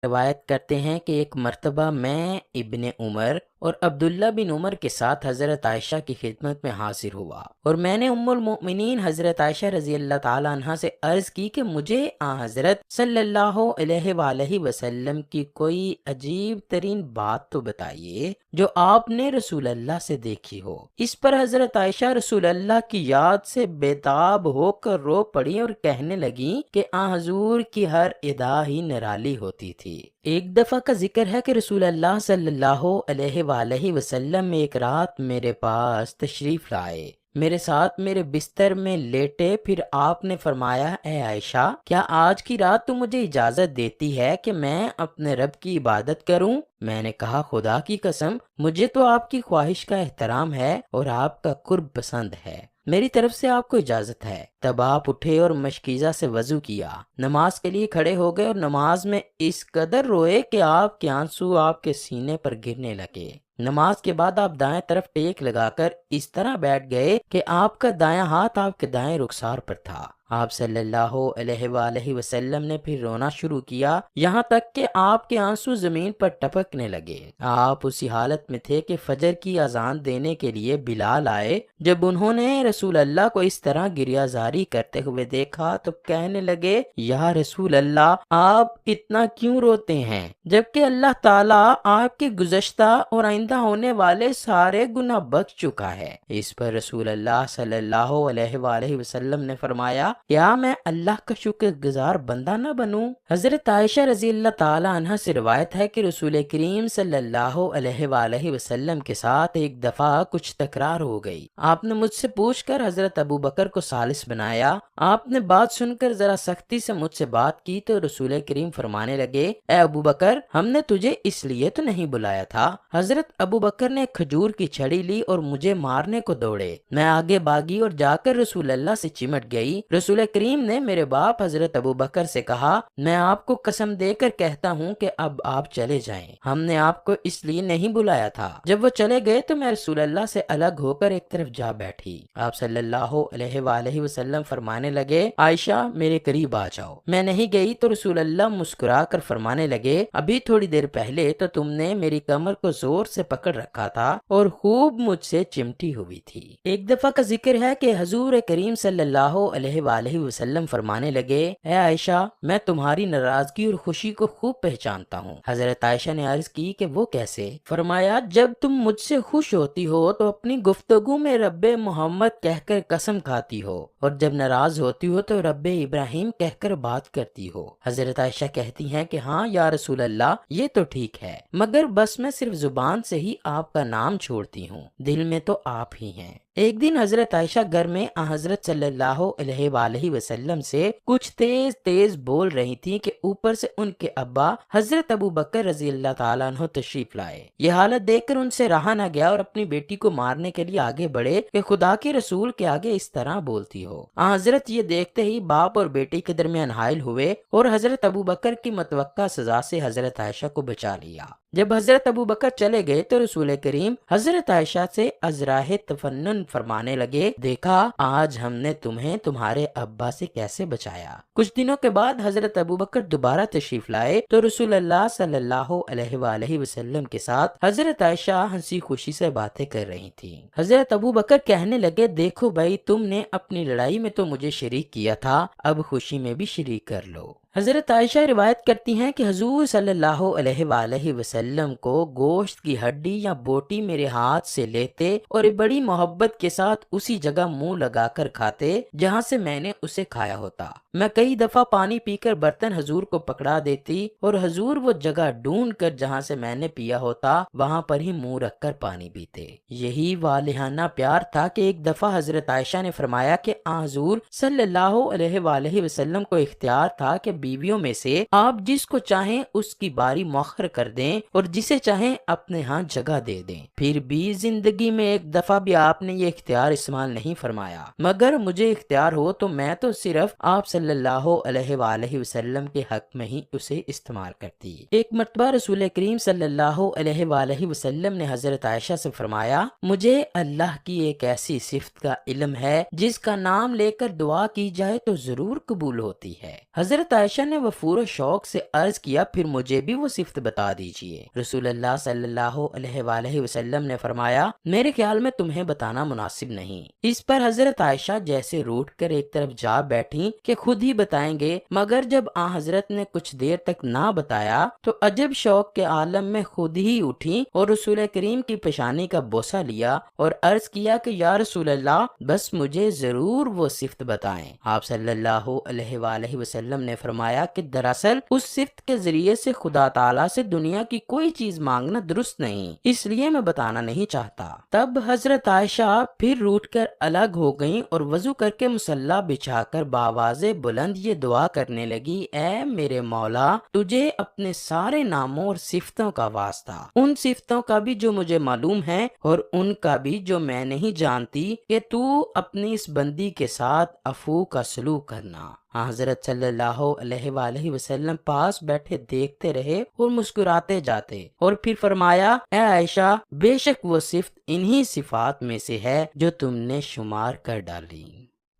روایت کرتے ہیں کہ ایک مرتبہ میں ابن عمر اور عبداللہ بن عمر کے ساتھ حضرت عائشہ کی خدمت میں حاضر ہوا، اور میں نے ام المؤمنین حضرت عائشہ رضی اللہ تعالی عنہا سے عرض کی کہ مجھے حضرت صلی اللہ علیہ وآلہ وسلم کی کوئی عجیب ترین بات تو بتائیے جو آپ نے رسول اللہ سے دیکھی ہو۔ اس پر حضرت عائشہ رسول اللہ کی یاد سے بیتاب ہو کر رو پڑی اور کہنے لگی کہ حضور کی ہر ادا ہی نرالی ہوتی تھی۔ ایک دفعہ کا ذکر ہے کہ رسول اللہ صلی اللہ علیہ وآلہ وسلم ایک رات میرے پاس تشریف لائے، میرے ساتھ میرے بستر میں لیٹے، پھر آپ نے فرمایا، اے عائشہ، کیا آج کی رات تو مجھے اجازت دیتی ہے کہ میں اپنے رب کی عبادت کروں؟ میں نے کہا، خدا کی قسم، مجھے تو آپ کی خواہش کا احترام ہے اور آپ کا قرب پسند ہے، میری طرف سے آپ کو اجازت ہے۔ تب آپ اٹھے اور مشکیزہ سے وضو کیا، نماز کے لیے کھڑے ہو گئے اور نماز میں اس قدر روئے کہ آپ کے آنسو آپ کے سینے پر گرنے لگے۔ نماز کے بعد آپ دائیں طرف ٹیک لگا کر اس طرح بیٹھ گئے کہ آپ کا دایاں ہاتھ آپ کے دائیں رخسار پر تھا۔ آپ صلی اللہ علیہ وآلہ وسلم نے پھر رونا شروع کیا، یہاں تک کہ آپ کے آنسو زمین پر ٹپکنے لگے۔ آپ اسی حالت میں تھے کہ فجر کی اذان دینے کے لیے بلال آئے۔ جب انہوں نے رسول اللہ کو اس طرح گریہ زاری کرتے ہوئے دیکھا تو کہنے لگے، یا رسول اللہ، آپ اتنا کیوں روتے ہیں جبکہ اللہ تعالیٰ آپ کے گزشتہ اور آئندہ ہونے والے سارے گناہ بخش چکا ہے؟ اس پر رسول اللہ صلی اللہ علیہ وآلہ وسلم نے فرمایا، کیا میں اللہ کا شکر گزار بندہ نہ بنوں؟ حضرت عائشہ رضی اللہ تعالی عنہ سے روایت ہے کہ رسول کریم صلی اللہ علیہ وآلہ وسلم کے ساتھ ایک دفعہ کچھ تکرار ہو گئی۔ آپ نے مجھ سے پوچھ کر حضرت ابو بکر کو ثالث بنایا۔ آپ نے بات سن کر ذرا سختی سے مجھ سے بات کی تو رسول کریم فرمانے لگے، اے ابو بکر، ہم نے تجھے اس لیے تو نہیں بلایا تھا۔ حضرت ابو بکر نے کھجور کی چھڑی لی اور مجھے مارنے کو دوڑے۔ میں آگے بھاگی اور جا کر رسول اللہ سے چمٹ گئی۔ رسول کریم نے میرے باپ حضرت ابو بکر سے کہا، میں آپ کو قسم دے کر کہتا ہوں کہ اب آپ چلے جائیں، ہم نے آپ کو اس لیے نہیں بلایا تھا۔ جب وہ چلے گئے تو میں رسول اللہ سے الگ ہو کر ایک طرف جا بیٹھی۔ آپ صلی اللہ علیہ وآلہ وسلم فرمانے لگے، عائشہ، میرے قریب آ جاؤ۔ میں نہیں گئی تو رسول اللہ مسکرا کر فرمانے لگے، ابھی تھوڑی دیر پہلے تو تم نے میری کمر کو زور سے پکڑ رکھا تھا اور خوب مجھ سے چمٹی ہوئی تھی۔ ایک دفعہ کا ذکر ہے کہ حضور کریم صلی اللہ علیہ وآلہ وسلم فرمانے لگے، اے عائشہ، میں تمہاری ناراضگی اور خوشی کو خوب پہچانتا ہوں۔ حضرت عائشہ نے عرض کی کہ وہ کیسے؟ فرمایا، جب تم مجھ سے خوش ہوتی ہو تو اپنی گفتگو میں رب محمد کہہ کر قسم کھاتی ہو، اور جب ناراض ہوتی ہو تو رب ابراہیم کہہ کر بات کرتی ہو۔ حضرت عائشہ کہتی ہیں کہ ہاں یا رسول اللہ، یہ تو ٹھیک ہے، مگر بس میں صرف زبان سے ہی آپ کا نام چھوڑتی ہوں، دل میں تو آپ ہی ہیں۔ ایک دن حضرت عائشہ گھر میں حضرت صلی اللہ علیہ وآلہ وسلم سے کچھ تیز تیز بول رہی تھی کہ اوپر سے ان کے ابا حضرت ابو بکر رضی اللہ تعالیٰ عنہ تشریف لائے۔ یہ حالت دیکھ کر ان سے رہا نہ گیا اور اپنی بیٹی کو مارنے کے لیے آگے بڑھے کہ خدا کے رسول کے آگے اس طرح بولتی ہو۔ حضرت یہ دیکھتے ہی باپ اور بیٹی کے درمیان حائل ہوئے اور حضرت ابو بکر کی متوقع سزا سے حضرت عائشہ کو بچا لیا۔ جب حضرت ابو بکر چلے گئے تو رسول کریم حضرت عائشہ سے ازراہ تفنن فرمانے لگے، دیکھا آج ہم نے تمہیں تمہارے ابا سے کیسے بچایا۔ کچھ دنوں کے بعد حضرت ابو بکر دوبارہ تشریف لائے تو رسول اللہ صلی اللہ علیہ وآلہ وسلم کے ساتھ حضرت عائشہ ہنسی خوشی سے باتیں کر رہی تھی۔ حضرت ابو بکر کہنے لگے، دیکھو بھائی، تم نے اپنی لڑائی میں تو مجھے شریک کیا تھا، اب خوشی میں بھی شریک کر لو۔ حضرت عائشہ روایت کرتی ہیں کہ حضور صلی اللہ علیہ وآلہ وسلم کو گوشت کی ہڈی یا بوٹی میرے ہاتھ سے لیتے اور بڑی محبت کے ساتھ اسی جگہ منہ لگا کر کھاتے جہاں سے میں نے اسے کھایا ہوتا۔ میں کئی دفعہ پانی پی کر برتن حضور کو پکڑا دیتی اور حضور وہ جگہ ڈھونڈ کر جہاں سے میں نے پیا ہوتا وہاں پر ہی منہ رکھ کر پانی پیتے۔ یہی والہانہ پیار تھا کہ ایک دفعہ حضرت عائشہ نے فرمایا کہ حضور صلی اللہ علیہ وآلہ وسلم کو اختیار تھا کہ بیویوں میں سے آپ جس کو چاہیں اس کی باری مؤخر کر دیں اور جسے چاہیں اپنے ہاں جگہ دے دیں۔ پھر بھی زندگی میں ایک دفعہ بھی آپ نے یہ اختیار استعمال نہیں فرمایا، مگر مجھے اختیار ہو تو میں تو صرف آپ صلی اللہ علیہ وآلہ وسلم کے حق میں ہی اسے استعمال کرتی۔ ایک مرتبہ رسول کریم صلی اللہ علیہ وآلہ وسلم نے حضرت عائشہ سے فرمایا، مجھے اللہ کی ایک ایسی صفت کا علم ہے جس کا نام لے کر دعا کی جائے تو ضرور قبول ہوتی ہے۔ حضرت عائشہ نے وفور و شوق سے عرض کیا، پھر مجھے بھی وہ صفت بتا دیجئے۔ رسول اللہ صلی اللہ علیہ وآلہ وسلم نے فرمایا، میرے خیال میں تمہیں بتانا مناسب نہیں۔ اس پر حضرت عائشہ جیسے روٹ کر ایک طرف جا بیٹھی کہ خود ہی بتائیں گے، مگر جب حضرت نے کچھ دیر تک نہ بتایا تو عجب شوق کے عالم میں خود ہی اٹھی اور رسول کریم کی پیشانی کا بوسہ لیا اور عرض کیا کہ یا رسول اللہ، بس مجھے ضرور وہ صفت بتائیں۔ آپ صلی اللہ علیہ وآلہ وسلم نے فرمایا کہ دراصل اس صفت کے ذریعے سے خدا تعالیٰ سے دنیا کی کوئی چیز مانگنا درست نہیں، اس لیے میں بتانا نہیں چاہتا۔ تب حضرت عائشہ پھر روٹ کر الگ ہو گئیں اور وضو کر کے مصلی بچھا کر بآواز بلند یہ دعا کرنے لگی، اے میرے مولا، تجھے اپنے سارے ناموں اور صفتوں کا واسطہ، ان صفتوں کا بھی جو مجھے معلوم ہے اور ان کا بھی جو میں نہیں جانتی، کہ تو اپنی اس بندی کے ساتھ عفو کا سلوک کرنا۔ حضرت صلی اللہ علیہ وآلہ وسلم پاس بیٹھے دیکھتے رہے اور مسکراتے جاتے، اور پھر فرمایا، اے عائشہ، بے شک وہ صفت انہی صفات میں سے ہے جو تم نے شمار کر ڈالی۔